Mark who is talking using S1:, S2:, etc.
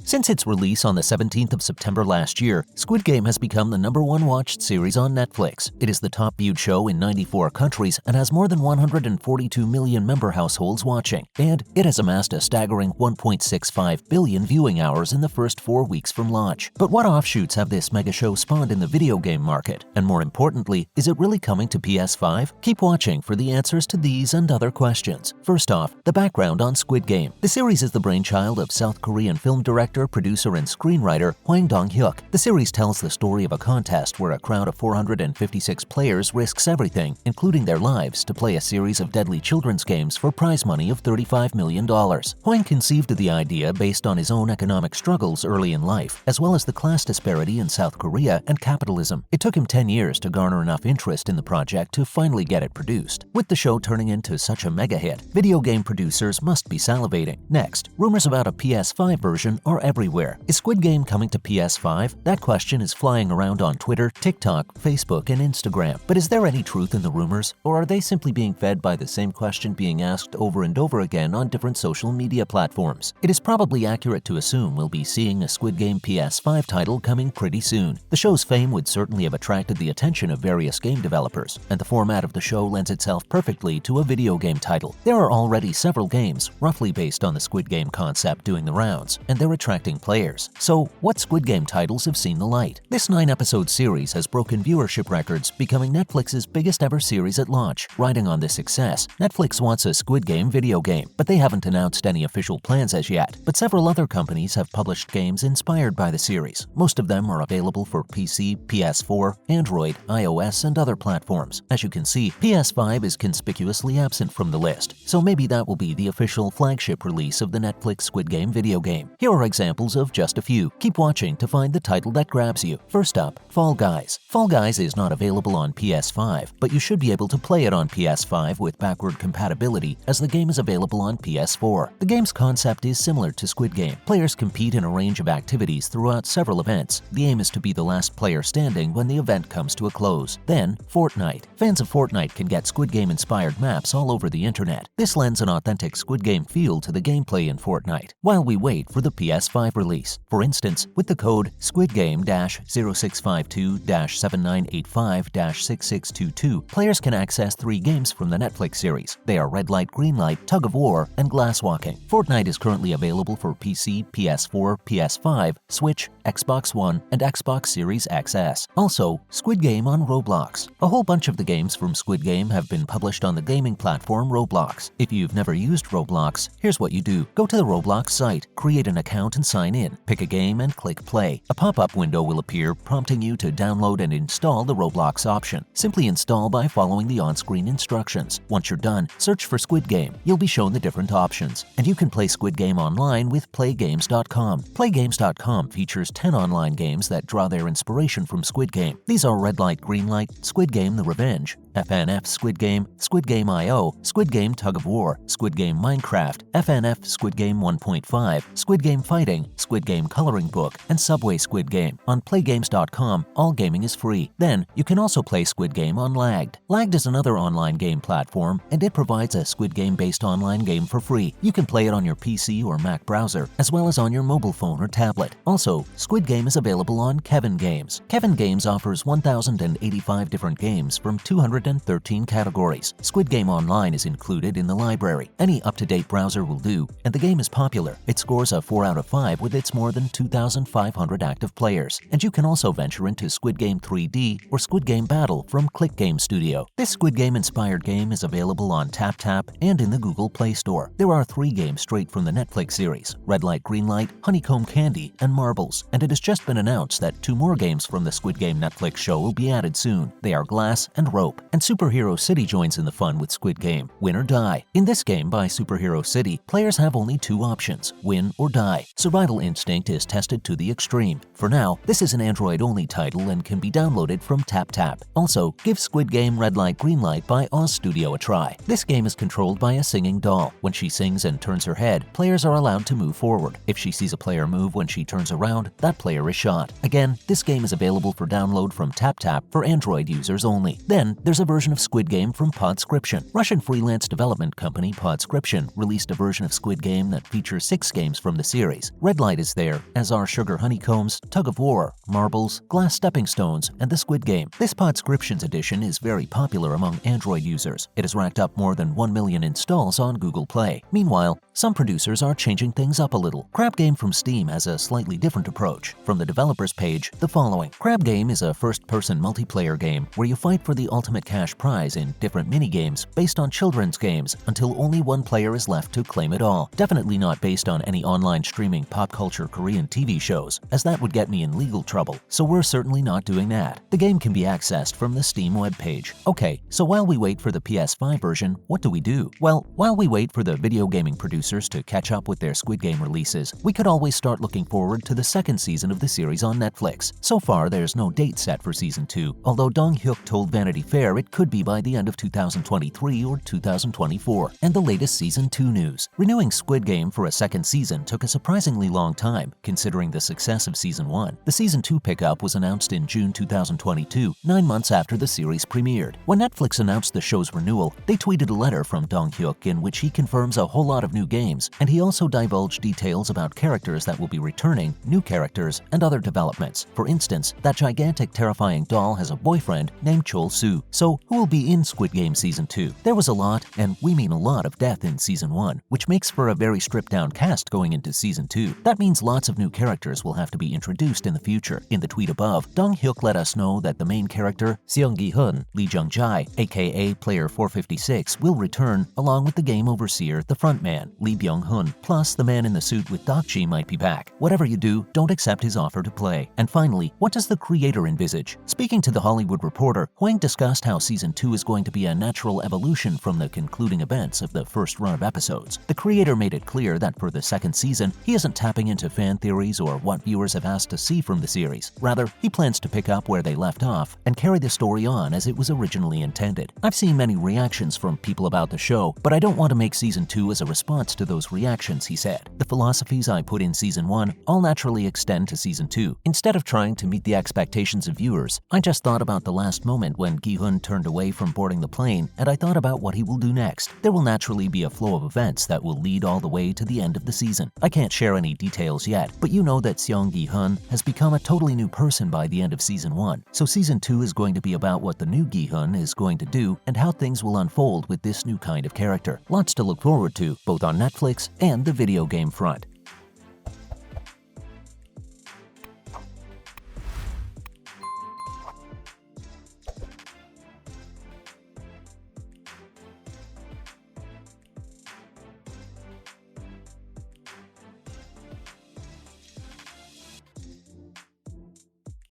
S1: Since its release on the 17th of September last year, Squid Game has become the #1 watched series on Netflix. It is the top viewed show in 94 countries and has more than 142 million member households watching. And it has amassed a staggering 1.65 billion viewing hours in the first 4 weeks from launch. But what offshoots have this mega show spawned in the video game market? And more importantly, is it really coming to PS5? Keep watching for the answers to these and other questions. First off, the background on Squid Game. The series is the brainchild of South Korean film director, producer, and screenwriter Hwang Dong-hyuk. The series tells the story of a contest where a crowd of 456 players risks everything, including their lives, to play a series of deadly children's games for prize money of $35 million. Hwang conceived of the idea based on his own economic struggles early in life, as well as the class disparity in South Korea and capitalism. It took him 10 years to garner enough interest in the project to finally get it produced. With the show turning into such a mega hit, video game producers must be salivating. Next, rumors about a PS5 version are everywhere. Is Squid Game coming to PS5? That question is flying around on Twitter, TikTok, Facebook, and Instagram. But is there any truth in the rumors, or are they simply being fed by the same question being asked over and over again on different social media platforms? It is probably accurate to assume we'll be seeing a Squid Game PS5 title coming pretty soon. The show's fame would certainly have attracted the attention of various game developers, and the format of the show lends itself perfectly to a video game title. There are already several games, roughly based on the Squid Game concept, doing the rounds, and they're attracting players. So, what Squid Game titles have seen the light? This 9-episode series has broken viewership records, becoming Netflix's biggest ever series at launch. Riding on this success, Netflix wants a Squid Game video game, but they haven't announced any official plans as yet. But several other companies have published games inspired by the series. Most of them are available for PC, PS4, Android, iOS, and other platforms. As you can see, PS5 is conspicuously absent from the list, so maybe that will be the official flagship release of the Netflix Squid Game video game. Here are examples of just a few. Keep watching to find the title that grabs you. First up, Fall Guys. Fall Guys is not available on PS5, but you should be able to play it on PS5 with backward compatibility, as the game is available on PS4. The game's concept is similar to Squid Game. Players compete in a range of activities throughout several events. The aim is to be the last player standing when the event comes to a close. Then, Fortnite. Fans of Fortnite can get Squid Game-inspired maps all over the internet. This lends an authentic Squid Game feel to the gameplay in Fortnite, while we wait for the PS5 release. For instance, with the code SquidGame-0652-7985-6622, players can access 3 games from the Netflix series. They are Red Light, Green Light, Tug of War, and Glass Walking. Fortnite is currently available for PC, PS4, PS5, Switch, Xbox One, and Xbox Series XS. Also, Squid Game on Roblox. A whole bunch of the games from Squid Game have been published on the gaming platform Roblox. If you've never used Roblox, here's what you do. Go to the Roblox site, create an account and sign in. Pick a game and click play. A pop-up window will appear prompting you to download and install the Roblox option. Simply install by following the on-screen instructions. Once you're done, search for Squid Game. You'll be shown the different options, and you can play Squid Game online with playgames.com. Playgames.com features 10 online games that draw their inspiration from Squid Game. These are Red Light, Green Light, Squid Game The Revenge, FNF Squid Game, Squid Game IO, Squid Game Tug of War, Squid Game Minecraft, FNF Squid Game 1.5, Squid Game Fighting, Squid Game Coloring Book, and Subway Squid Game. On Playgames.com, all gaming is free. Then, you can also play Squid Game on Lagged. Lagged is another online game platform, and it provides a Squid Game-based online game for free. You can play it on your PC or Mac browser, as well as on your mobile phone or tablet. Also, Squid Game is available on Kevin Games. Kevin Games offers 1,085 different games from 213 categories. Squid Game Online is included in the library. Any up-to-date browser will do, and the game is popular. It scores a 4 out of 5 with its more than 2,500 active players. And you can also venture into Squid Game 3D or Squid Game Battle from Click Game Studio. This Squid Game-inspired game is available on TapTap and in the Google Play Store. There are 3 games straight from the Netflix series: Red Light, Green Light, Honeycomb Candy, and Marbles. And it has just been announced that 2 more games from the Squid Game Netflix show will be added soon. They are Glass and Rope. And Superhero City joins in the fun with Squid Game: Win or Die. In this game by Superhero City, players have only 2 options: win or die. Survival instinct is tested to the extreme. For now, this is an Android-only title and can be downloaded from TapTap. Also, give Squid Game Red Light, Green Light by Oz Studio a try. This game is controlled by a singing doll. When she sings and turns her head, players are allowed to move forward. If she sees a player move when she turns around, that player is shot. Again, this game is available for download from TapTap for Android users only. Then, there's a a version of Squid Game from Podscription. Russian freelance development company Podscription released a version of Squid Game that features 6 games from the series. Red Light is there, as are Sugar Honeycombs, Tug of War, Marbles, Glass Stepping Stones, and the Squid Game. This Podscription's edition is very popular among Android users. It has racked up more than 1 million installs on Google Play. Meanwhile, some producers are changing things up a little. Crab Game from Steam has a slightly different approach. From the developers page, the following. Crab Game is a first-person multiplayer game where you fight for the ultimate cash prize in different mini-games based on children's games until only one player is left to claim it all. Definitely not based on any online streaming pop culture Korean TV shows, as that would get me in legal trouble, so we're certainly not doing that. The game can be accessed from the Steam webpage. Okay, so while we wait for the PS5 version, what do we do? Well, while we wait for the video gaming producers to catch up with their Squid Game releases, we could always start looking forward to the second season of the series on Netflix. So far, there's no date set for Season 2, although Dong-hyuk told Vanity Fair it could be by the end of 2023 or 2024. And the latest Season 2 news. Renewing Squid Game for a second season took a surprisingly long time, considering the success of Season 1. The Season 2 pickup was announced in June 2022, 9 months after the series premiered. When Netflix announced the show's renewal, they tweeted a letter from Dong-hyuk in which he confirms a whole lot of new games, and he also divulged details about characters that will be returning, new characters, and other developments. For instance, that gigantic terrifying doll has a boyfriend named Chol-soo. So who will be in Squid Game Season 2? There was a lot, and we mean a lot, of death in Season 1, which makes for a very stripped-down cast going into Season 2. That means lots of new characters will have to be introduced in the future. In the tweet above, Dong-hyuk let us know that the main character, Seong Gi-hun, Lee Jung-jae, aka Player 456, will return, along with the game overseer, the frontman, Lee Byung-hun, plus the man in the suit with Dokji might be back. Whatever you do, don't accept his offer to play. And finally, what does the creator envisage? Speaking to The Hollywood Reporter, Hwang discussed how Season 2 is going to be a natural evolution from the concluding events of the first run of episodes. The creator made it clear that for the second season, he isn't tapping into fan theories or what viewers have asked to see from the series. Rather, he plans to pick up where they left off and carry the story on as it was originally intended. I've seen many reactions from people about the show, but I don't want to make Season 2 as a response to those reactions, he said. The philosophies I put in Season 1 all naturally extend to Season 2. Instead of trying to meet the expectations of viewers, I just thought about the last moment when Gi-hun turned away from boarding the plane, and I thought about what he will do next. There will naturally be a flow of events that will lead all the way to the end of the season. I can't share any details yet, but you know that Seong Gi-hun has become a totally new person by the end of Season 1. So Season 2 is going to be about what the new Gi-hun is going to do and how things will unfold with this new kind of character. Lots to look forward to, both on Netflix and the video game front.